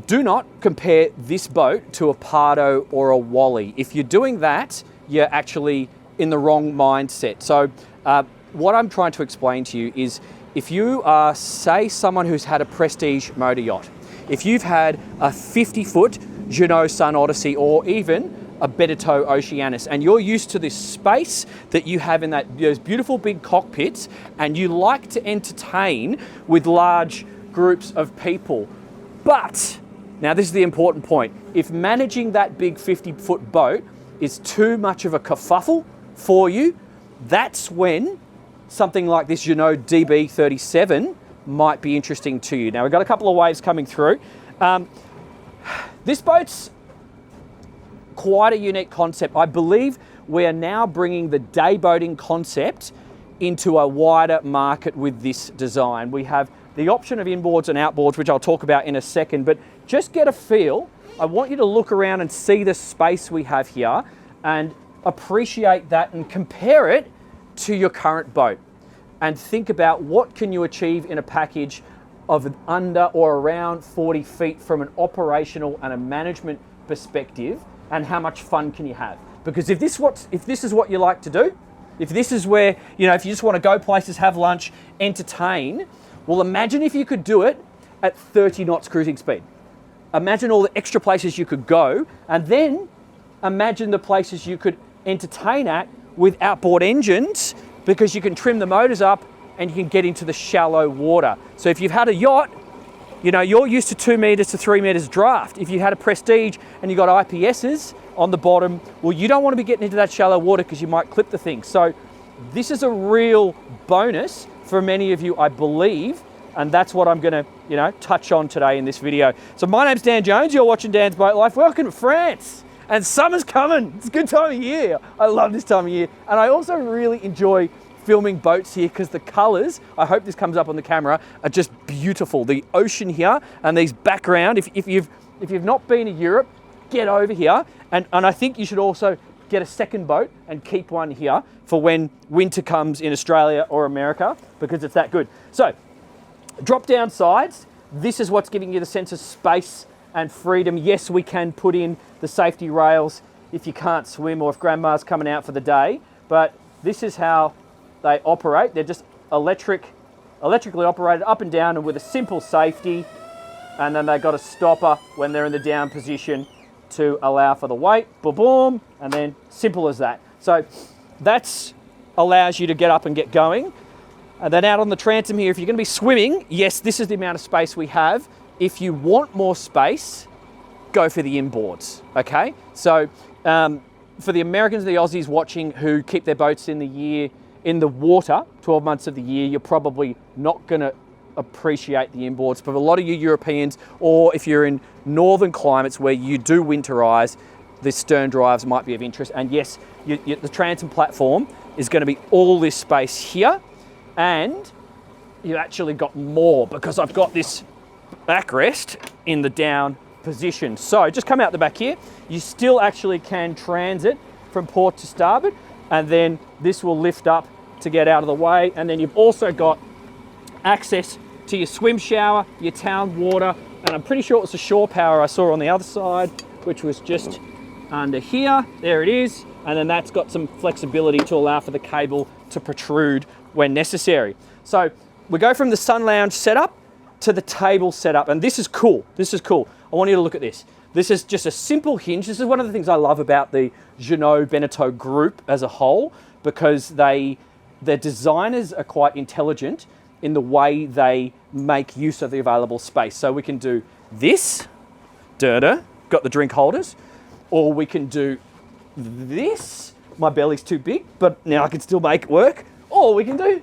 do not compare this boat to a Pardo or a Wally. If you're doing that, you're actually in the wrong mindset. So what I'm trying to explain to you is, if you are, say, someone who's had a prestige motor yacht, if you've had a 50-foot Jeanneau Sun Odyssey or even a Beneteau Oceanus, and you're used to this space that you have in those beautiful big cockpits, and you like to entertain with large groups of people. But, now this is the important point, if managing that big 50-foot boat is too much of a kerfuffle for you, that's when something like this Jeanneau DB37 might be interesting to you. Now, we've got a couple of waves coming through. This boat's quite a unique concept. I believe we are now bringing the day boating concept into a wider market with this design. We have the option of inboards and outboards, which I'll talk about in a second, but just get a feel. I want you to look around and see the space we have here and appreciate that and compare it to your current boat, and think about what can you achieve in a package of under or around 40 feet from an operational and a management perspective, and how much fun can you have? Because if this is what you like to do, if this is where, you know, if you just want to go places, have lunch, entertain, well, imagine if you could do it at 30 knots cruising speed. Imagine all the extra places you could go, and then imagine the places you could entertain at with outboard engines, because you can trim the motors up and you can get into the shallow water. So if you've had a yacht, you know, you're used to 2 meters to 3 meters draft. If you had a Prestige and you got IPSs on the bottom, well, you don't want to be getting into that shallow water because you might clip the thing. So this is a real bonus for many of you, I believe, and that's what I'm gonna, you know, touch on today in this video. So my name's Dan Jones, you're watching Dan's Boat Life. Welcome to France, and summer's coming. It's a good time of year. I love this time of year, and I also really enjoy filming boats here because the colors, I hope this comes up on the camera, are just beautiful. The ocean here and these background, if you've not been to Europe, get over here, and I think you should also get a second boat and keep one here for when winter comes in Australia or America, because it's that good. So, drop down sides. This is what's giving you the sense of space and freedom. Yes, we can put in the safety rails if you can't swim or if grandma's coming out for the day, but this is how they operate. They're just electrically operated up and down, and with a simple safety, and then they've got a stopper when they're in the down position to allow for the weight, boom, boom, and then simple as that. So that's allows you to get up and get going. And then out on the transom here, if you're going to be swimming, yes, this is the amount of space we have. If you want more space, go for the inboards, okay? So for the Americans and the Aussies watching who keep their boats in the water 12 months of the year, you're probably not going to appreciate the inboards. For a lot of you Europeans, or if you're in northern climates where you do winterize, the stern drives might be of interest. And yes, the transom platform is going to be all this space here, and you've actually got more because I've got this backrest in the down position. So just come out the back here, you still actually can transit from port to starboard, and then this will lift up to get out of the way. And then you've also got access to your swim shower, your town water, and I'm pretty sure it was the shore power I saw on the other side, which was just under here. There it is. And then that's got some flexibility to allow for the cable to protrude when necessary. So we go from the sun lounge setup to the table setup, and this is cool. This is cool. I want you to look at this. This is just a simple hinge. This is one of the things I love about the Jeanneau Beneteau group as a whole, because their designers are quite intelligent in the way they make use of the available space. So we can do this, got the drink holders, or we can do this. My belly's too big, but now I can still make it work. Or we can do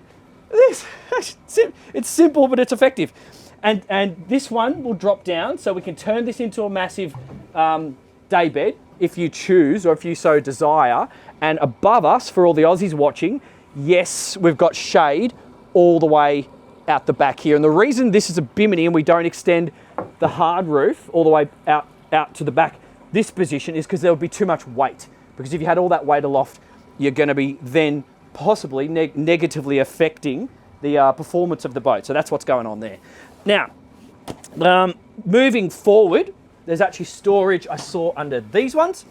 this. It's simple, but it's effective. And this one will drop down, so we can turn this into a massive day bed if you choose, or if you so desire. And above us, for all the Aussies watching, yes, we've got shade all the way out the back here. And the reason this is a bimini and we don't extend the hard roof all the way out to the back, this position, is because there would be too much weight. Because if you had all that weight aloft, you're going to be then possibly negatively affecting the performance of the boat. So that's what's going on there. Now, Moving forward, there's actually storage I saw under these ones.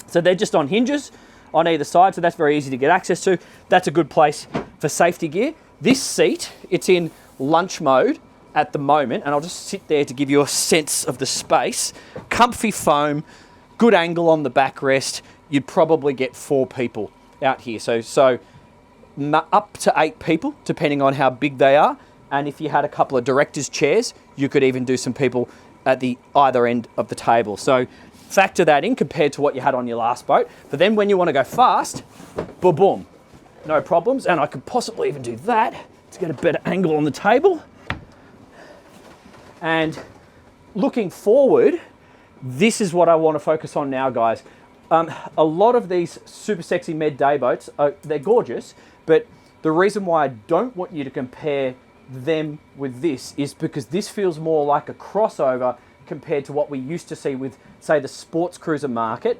So they're just on hinges on either side, so that's very easy to get access to. That's a good place for safety gear. This seat, it's in lunch mode at the moment, and I'll just sit there to give you a sense of the space. Comfy foam, good angle on the backrest. You'd probably get 4 people out here. So up to 8 people, depending on how big they are. And if you had a couple of directors' chairs, you could even do some people at the either end of the table. So factor that in compared to what you had on your last boat. But then when you want to go fast, boom, boom, no problems. And I could possibly even do that to get a better angle on the table. And looking forward, this is what I want to focus on now, guys. A lot of these super sexy med day boats, they're gorgeous, but the reason why I don't want you to compare them with this is because this feels more like a crossover compared to what we used to see with, say, the sports cruiser market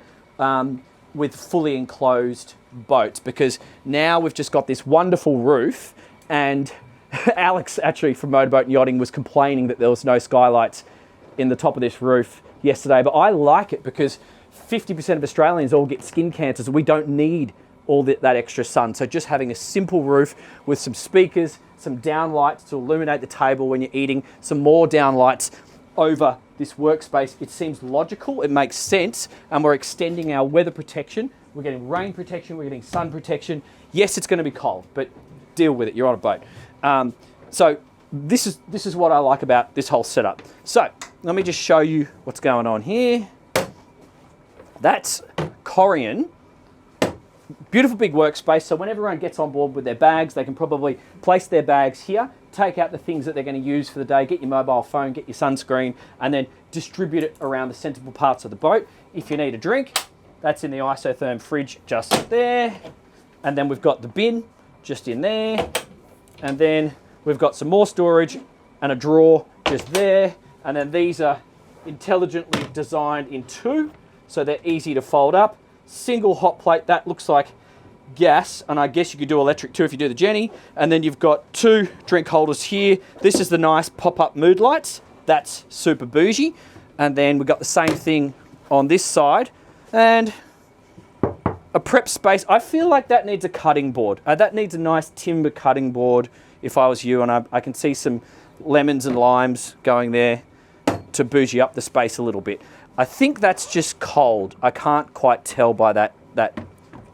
with fully enclosed boats, because now we've just got this wonderful roof. And Alex, actually from Motorboat and Yachting, was complaining that there was no skylights in the top of this roof yesterday, but I like it because 50% of Australians all get skin cancers. We don't need all that extra sun. So just having a simple roof with some speakers, some downlights to illuminate the table when you're eating, some more downlights over this workspace, it seems logical, it makes sense, and we're extending our weather protection. We're getting rain protection, we're getting sun protection. Yes, it's going to be cold, but deal with it, you're on a boat. So this is what I like about this whole setup. So let me just show you what's going on here. That's Corian. Beautiful big workspace, so when everyone gets on board with their bags, they can probably place their bags here, take out the things that they're going to use for the day, get your mobile phone, get your sunscreen, and then distribute it around the sensible parts of the boat. If you need a drink, that's in the isotherm fridge just there. And then we've got the bin just in there. And then we've got some more storage and a drawer just there. And then these are intelligently designed in 2, so they're easy to fold up. Single hot plate, that looks like gas, and I guess you could do electric too if you do the Jenny. And then you've got 2 drink holders here. This is the nice pop-up mood lights. That's super bougie. And then we've got the same thing on this side. And a prep space. I feel like that needs a cutting board. That needs a nice timber cutting board if I was you, and I can see some lemons and limes going there to bougie up the space a little bit. I think that's just cold. I can't quite tell by that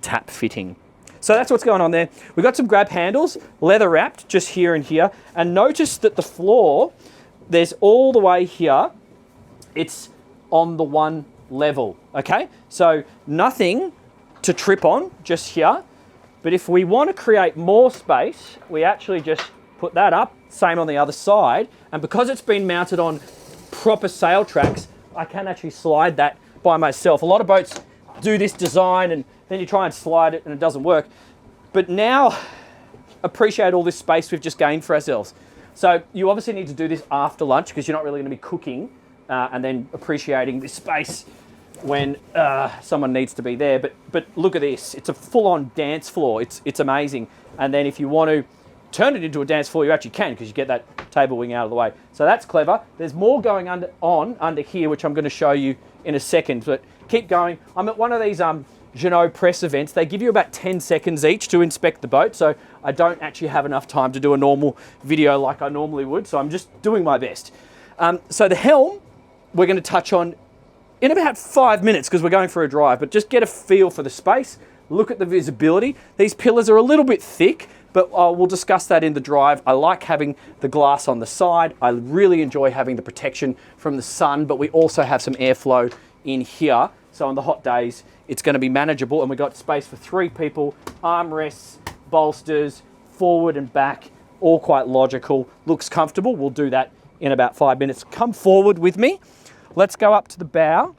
tap fitting. So that's what's going on there. We've got some grab handles, leather wrapped, just here and here. And notice that the floor, there's all the way here, it's on the one level, okay? So nothing to trip on, just here. But if we want to create more space, we actually just put that up, same on the other side. And because it's been mounted on proper sail tracks, I can actually slide that by myself. A lot of boats do this design and then you try and slide it and it doesn't work. But now, appreciate all this space we've just gained for ourselves. So you obviously need to do this after lunch because you're not really going to be cooking and then appreciating this space when someone needs to be there. But look at this. It's a full-on dance floor. It's amazing. And then if you want to turn it into a dance floor, you actually can because you get that table wing out of the way. So that's clever. There's more going under here, which I'm going to show you in a second. But keep going. I'm at one of these Jeanneau press events. They give you about 10 seconds each to inspect the boat. So I don't actually have enough time to do a normal video like I normally would. So I'm just doing my best. So the helm, we're going to touch on in about 5 minutes because we're going for a drive. But just get a feel for the space. Look at the visibility. These pillars are a little bit thick, but we'll discuss that in the drive. I like having the glass on the side. I really enjoy having the protection from the sun, but we also have some airflow in here. So on the hot days, it's going to be manageable, and we've got space for 3 people, armrests, bolsters, forward and back, all quite logical. Looks comfortable. We'll do that in about 5 minutes. Come forward with me. Let's go up to the bow.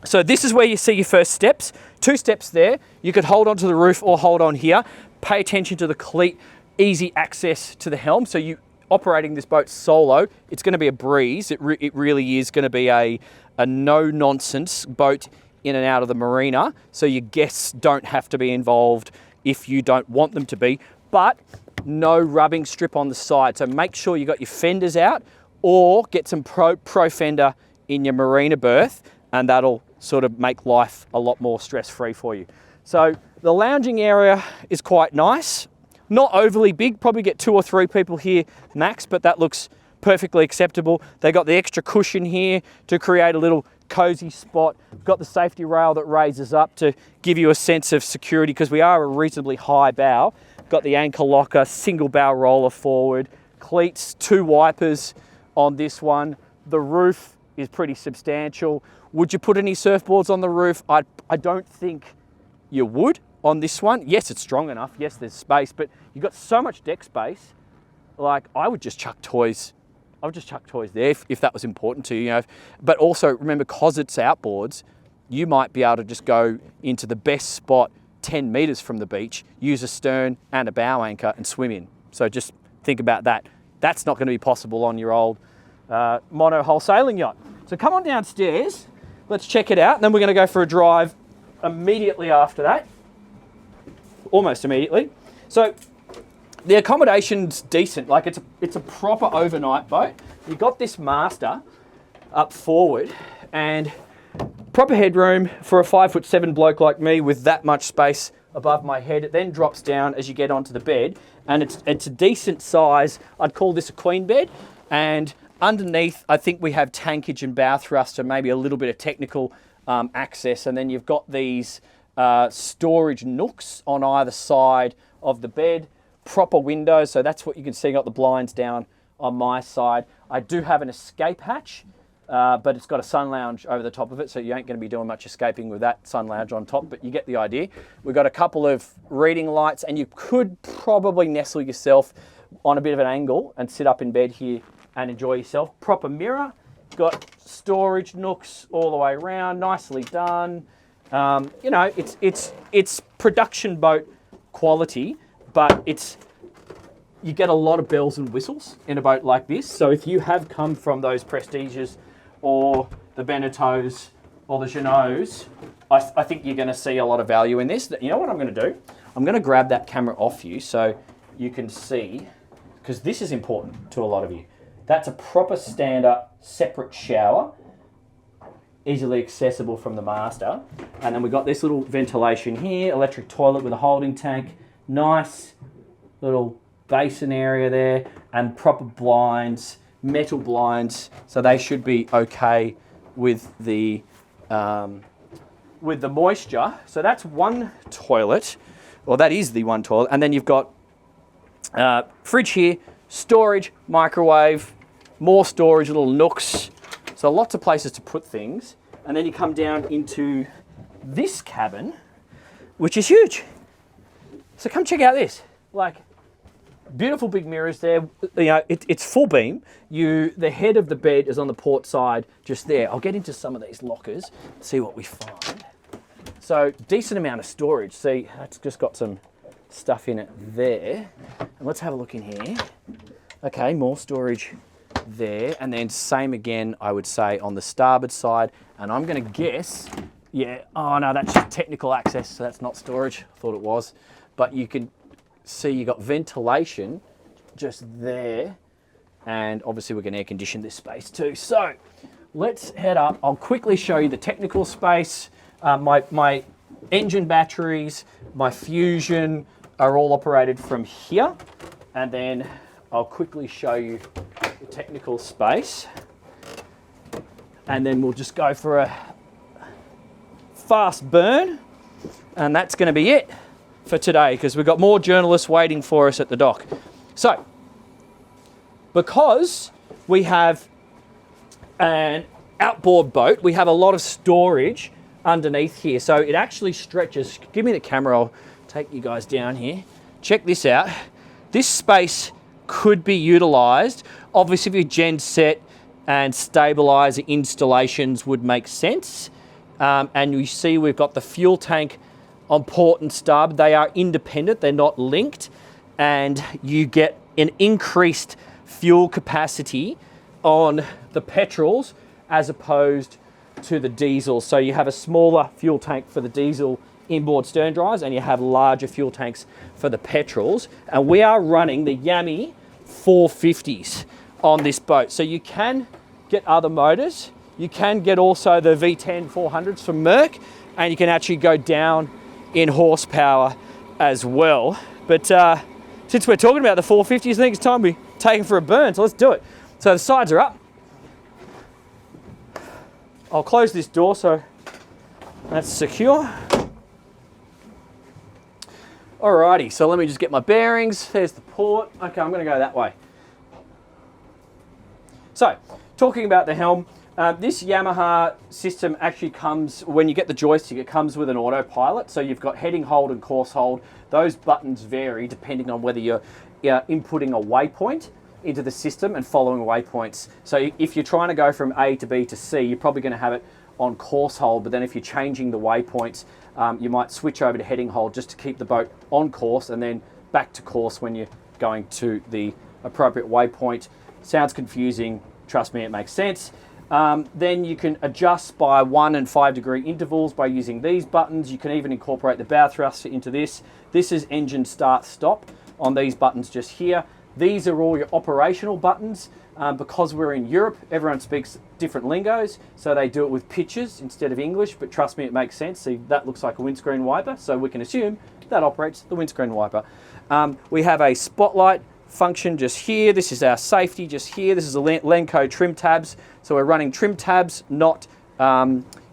So this is where you see your first steps. 2 steps there. You could hold onto the roof or hold on here. Pay attention to the cleat, easy access to the helm. So you operating this boat solo, it's going to be a breeze. It really is going to be a no-nonsense boat in and out of the marina. So your guests don't have to be involved if you don't want them to be, but no rubbing strip on the side. So make sure you got your fenders out. or get some pro fender in your marina berth, and that'll sort of make life a lot more stress-free for you. So the lounging area is quite nice. Not overly big, probably get 2 or 3 people here max, but that looks perfectly acceptable. They got the extra cushion here to create a little cozy spot. Got the safety rail that raises up to give you a sense of security because we are a reasonably high bow. Got the anchor locker, single bow roller forward, cleats, 2 wipers on this one. The roof is pretty substantial. Would you put any surfboards on the roof? I don't think you would on this one. Yes, it's strong enough. Yes, there's space, but you've got so much deck space. Like, I would just chuck toys. I would just chuck toys there if that was important to you, you know. But also remember, cause it's outboards, you might be able to just go into the best spot 10 meters from the beach, use a stern and a bow anchor and swim in. So just think about that. That's not going to be possible on your old mono-hull sailing yacht. So come on downstairs, let's check it out, and then we're going to go for a drive immediately after that. Almost immediately. So the accommodation's decent. Like, it's a proper overnight boat. You got this master up forward and proper headroom for a 5'7" bloke like me with that much space above my head. It then drops down as you get onto the bed, and it's a decent size. I'd call this a queen bed. And underneath, I think we have tankage and bow thruster, maybe a little bit of technical access, and then you've got these storage nooks on either side of the bed. Proper windows, so that's what you can see. Got the blinds down on my side. I do have an escape hatch, but it's got a sun lounge over the top of it, so you ain't going to be doing much escaping with that sun lounge on top, but you get the idea. We've got a couple of reading lights, and you could probably nestle yourself on a bit of an angle and sit up in bed here and enjoy yourself. Proper mirror. Got storage nooks all the way around, nicely done. You know, it's production boat quality, but you get a lot of bells and whistles in a boat like this. So if you have come from those Prestiges or the Benettos or the Jeanneaus, I think you're going to see a lot of value in this. You know what I'm going to do? I'm going to grab that camera off you so you can see, because this is important to a lot of you. That's a proper stand-up, separate shower, easily accessible from the master. And then we've got this little ventilation here, electric toilet with a holding tank, nice little basin area there, and proper blinds, metal blinds, so they should be okay with the moisture. So that's one toilet, or that is the one toilet, and then you've got fridge here, storage, microwave, more storage, little nooks. So lots of places to put things. And then you come down into this cabin, which is huge. So come check out this. Like, beautiful big mirrors there. You know, it's full beam. The head of the bed is on the port side, just there. I'll get into some of these lockers, see what we find. So decent amount of storage. See, it's just got some stuff in it there. And let's have a look in here. Okay, more storage there, and then same again, I would say, on the starboard side. And I'm going to guess, yeah, oh no, that's just technical access, so that's not storage. I thought it was, but you can see you got ventilation just there, and obviously we're going to air condition this space too. So let's head up. I'll quickly show you the technical space. My engine batteries, my fusion are all operated from here, and then I'll quickly show you the technical space, and then we'll just go for a fast burn, and that's going to be it for today, because we've got more journalists waiting for us at the dock. So, because we have an outboard boat, we have a lot of storage underneath here, so it actually stretches. Give me the camera, I'll take you guys down here. Check this out. This space could be utilised. Obviously, if your gen set and stabiliser installations would make sense. And you see we've got the fuel tank on port and starboard. They are independent, they're not linked, and you get an increased fuel capacity on the petrols as opposed to the diesels. So you have a smaller fuel tank for the diesel inboard stern drives, and you have larger fuel tanks for the petrols. And we are running the Yamaha 450s on this boat. So you can get other motors. You can get also the V10 400s from Merc, and you can actually go down in horsepower as well. But since we're talking about the 450s, I think it's time we take them for a burn, so let's do it. So the sides are up. I'll close this door so that's secure. Alrighty, so let me just get my bearings. There's the port. Okay, I'm gonna go that way. So, talking about the helm, this Yamaha system actually comes, when you get the joystick, it comes with an autopilot. So you've got heading hold and course hold. Those buttons vary depending on whether you're inputting a waypoint into the system and following waypoints. So if you're trying to go from A to B to C, you're probably going to have it on course hold, but then if you're changing the waypoints, you might switch over to heading hold just to keep the boat on course and then back to course when you're going to the appropriate waypoint. Sounds confusing, trust me, it makes sense. Then you can adjust by 1 and 5 degree intervals by using these buttons. You can even incorporate the bow thruster into this. This is engine start stop on these buttons just here. These are all your operational buttons. Because we're in Europe, everyone speaks different lingos, so they do it with pictures instead of English, but trust me, it makes sense. See, that looks like a windscreen wiper, so we can assume that operates the windscreen wiper. We have a spotlight function just here. This is our safety just here. This is the Lenco trim tabs. So we're running trim tabs, not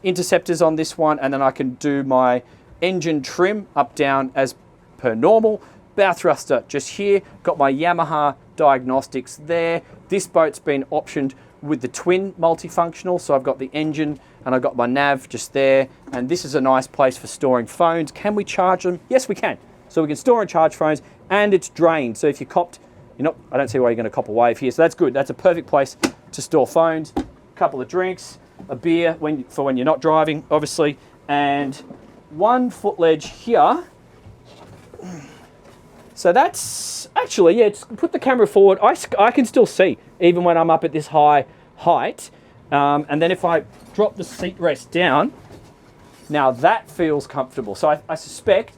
interceptors on this one, and then I can do my engine trim up, down as per normal. Bow thruster just here. Got my Yamaha diagnostics there. This boat's been optioned with the twin multifunctional, so I've got the engine and I've got my nav just there, and this is a nice place for storing phones. Can we charge them? Yes, we can. So we can store and charge phones, and it's drained. So if you copped, I don't see why you're going to cop a wave here, so that's good. That's a perfect place to store phones, a couple of drinks, a beer for when you're not driving, obviously, and one foot ledge here. So that's actually, yeah, put the camera forward. I can still see, even when I'm up at this high height. And then if I drop the seat rest down, now that feels comfortable. So I suspect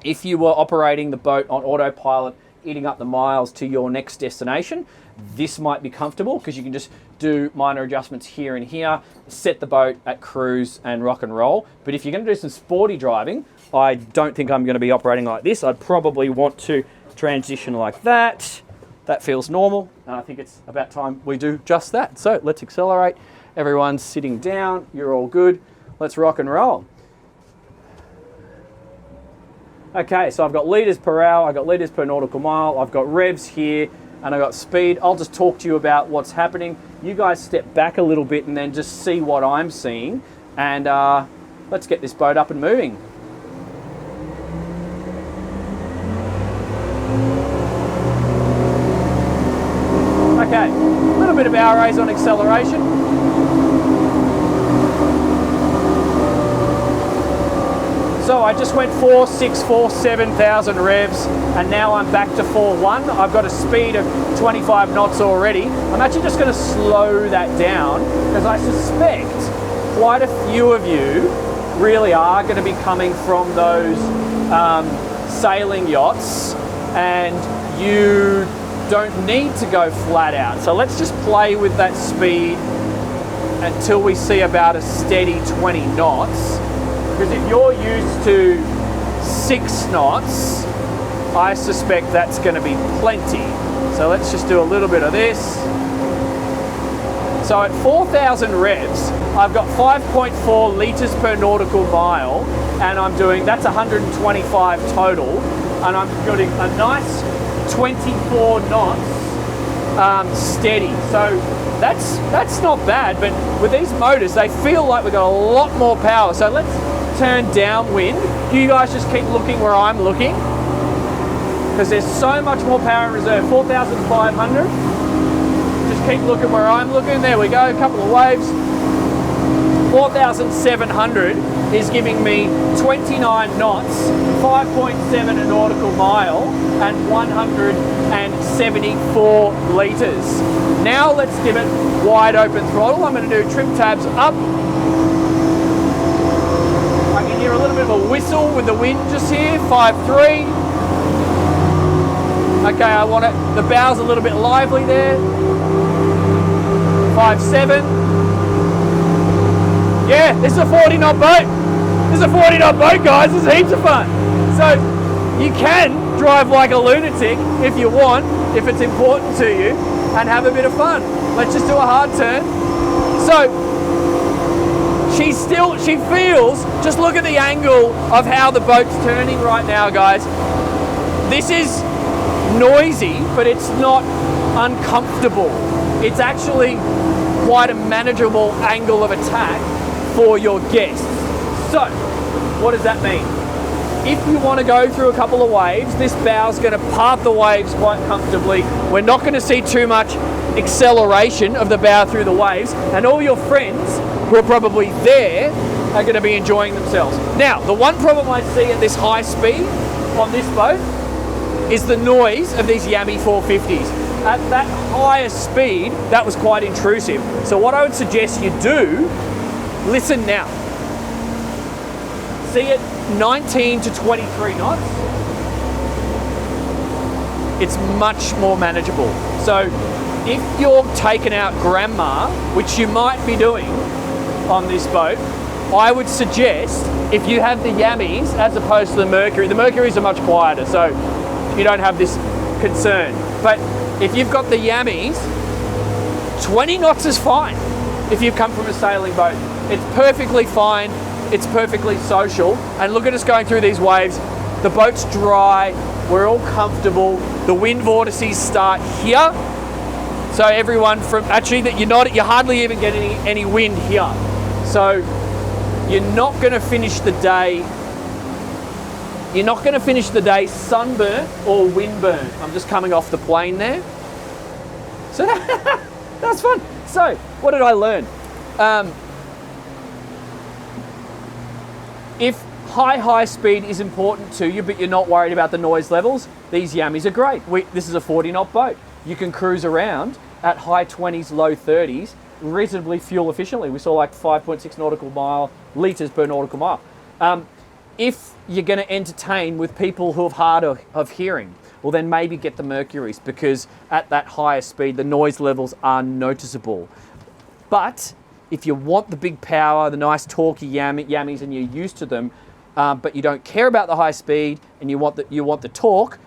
if you were operating the boat on autopilot, eating up the miles to your next destination, this might be comfortable because you can just do minor adjustments here and here, set the boat at cruise and rock and roll. But if you're going to do some sporty driving, I don't think I'm going to be operating like this. I'd probably want to transition like that. That feels normal, and I think it's about time we do just that. So let's accelerate. Everyone's sitting down. You're all good. Let's rock and roll. Okay, so I've got litres per hour, I've got litres per nautical mile, I've got revs here, and I've got speed. I'll just talk to you about what's happening. You guys step back a little bit and then just see what I'm seeing, and let's get this boat up and moving. Okay, a little bit of hour raise on acceleration. So I just went 7,000 revs, and now I'm back to 4.1. I've got a speed of 25 knots already. I'm actually just going to slow that down because I suspect quite a few of you really are going to be coming from those sailing yachts, and you don't need to go flat out. So let's just play with that speed until we see about a steady 20 knots. Because if you're used to 6 knots, I suspect that's going to be plenty. So let's just do a little bit of this. So at 4,000 revs, I've got 5.4 litres per nautical mile, and I'm doing, that's 125 total, and I'm getting a nice 24 knots steady. So that's not bad, but with these motors, they feel like we've got a lot more power. So let's turn downwind. You guys just keep looking where I'm looking, because there's so much more power in reserve. 4,500. Just keep looking where I'm looking. There we go, a couple of waves. 4,700 is giving me 29 knots, 5.7 a nautical mile, and 174 litres. Now let's give it wide open throttle. I'm going to do trim tabs up. I can hear a little bit of a whistle with the wind just here, 5.3. Okay, I want it, the bow's a little bit lively there. 37. Yeah, this is a 40 knot boat. This is a 40 knot boat, guys. This is heaps of fun. So you can drive like a lunatic if you want, if it's important to you, and have a bit of fun. Let's just do a hard turn. So she feels, just look at the angle of how the boat's turning right now, guys. This is noisy, but it's not uncomfortable. It's actually quite a manageable angle of attack for your guests. So, what does that mean? If you want to go through a couple of waves, this bow's going to part the waves quite comfortably. We're not going to see too much acceleration of the bow through the waves, and all your friends who are probably there are going to be enjoying themselves. Now, the one problem I see at this high speed on this boat is the noise of these Yamaha 450s. At that higher speed, that was quite intrusive. So what I would suggest you do, listen now. See it 19 to 23 knots. It's much more manageable. So if you're taking out grandma, which you might be doing on this boat, I would suggest if you have the Yammies as opposed to the Mercuries are much quieter, so you don't have this concern. But if you've got the Yammies, 20 knots is fine if you've come from a sailing boat. It's perfectly fine, it's perfectly social. And look at us going through these waves. The boat's dry, we're all comfortable. The wind vortices start here. So everyone from, actually that you're hardly even getting any wind here. So you're not gonna finish the day sunburnt or windburnt. I'm just coming off the plane there. So that's fun. So what did I learn? If high speed is important to you, but you're not worried about the noise levels, these Yammies are great. This is a 40 knot boat. You can cruise around at high 20s, low 30s, reasonably fuel efficiently. We saw like 5.6 nautical mile litres per nautical mile. If you're going to entertain with people who have hard of hearing, well then maybe get the Mercuries, because at that higher speed the noise levels are noticeable. But if you want the big power, the nice torquey Yammies, and you're used to them, but you don't care about the high speed and you want the torque,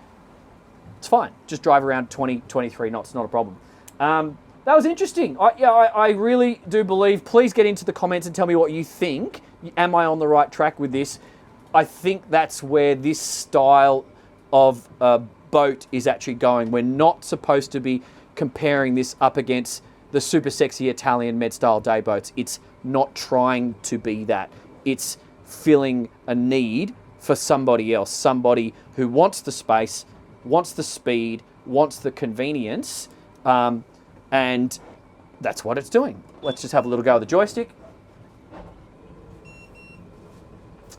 it's fine. Just drive around 20, 23 knots, not a problem. That was interesting. I really do believe, please get into the comments and tell me what you think. Am I on the right track with this? I think that's where this style of boat is actually going. We're not supposed to be comparing this up against the super sexy Italian med-style day boats. It's not trying to be that. It's filling a need for somebody else, somebody who wants the space, wants the speed, wants the convenience, and that's what it's doing. Let's just have a little go of the joystick.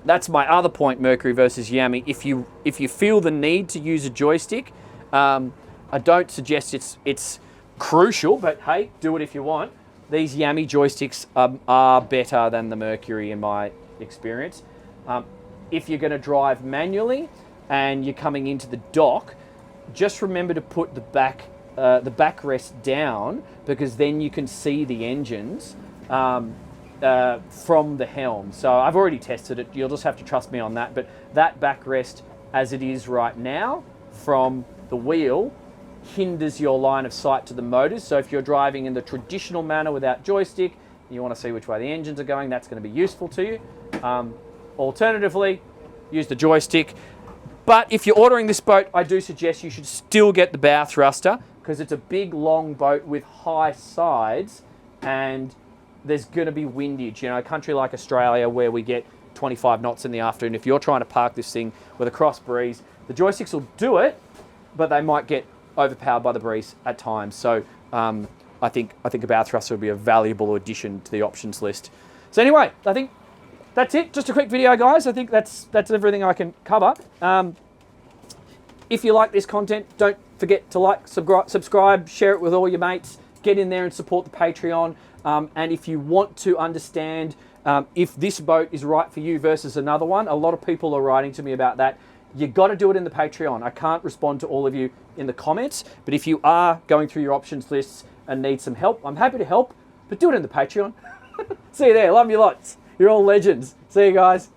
That's my other point, Mercury versus Yamaha. If you feel the need to use a joystick, I don't suggest it's crucial, but hey, do it if you want. These Yamaha joysticks are better than the Mercury in my experience. If you're going to drive manually and you're coming into the dock, just remember to put the backrest down, because then you can see the engines from the helm. So I've already tested it. You'll just have to trust me on that. But that backrest, as it is right now, from the wheel, hinders your line of sight to the motors. So if you're driving in the traditional manner without joystick, you want to see which way the engines are going, that's going to be useful to you. Alternatively, use the joystick. But if you're ordering this boat, I do suggest you should still get the bow thruster, because it's a big, long boat with high sides, and there's going to be windage. You know, a country like Australia where we get 25 knots in the afternoon, if you're trying to park this thing with a cross breeze, the joysticks will do it, but they might get overpowered by the breeze at times. So I think a bow thruster would be a valuable addition to the options list. So anyway, I think that's it. Just a quick video, guys. I think that's everything I can cover. If you like this content, don't forget to like, subscribe, share it with all your mates, get in there and support the Patreon. And if you want to understand if this boat is right for you versus another one, a lot of people are writing to me about that. You got to do it in the Patreon. I can't respond to all of you in the comments, but if you are going through your options lists and need some help, I'm happy to help. But do it in the Patreon. See you there. Love you lots. You're all legends. See you guys.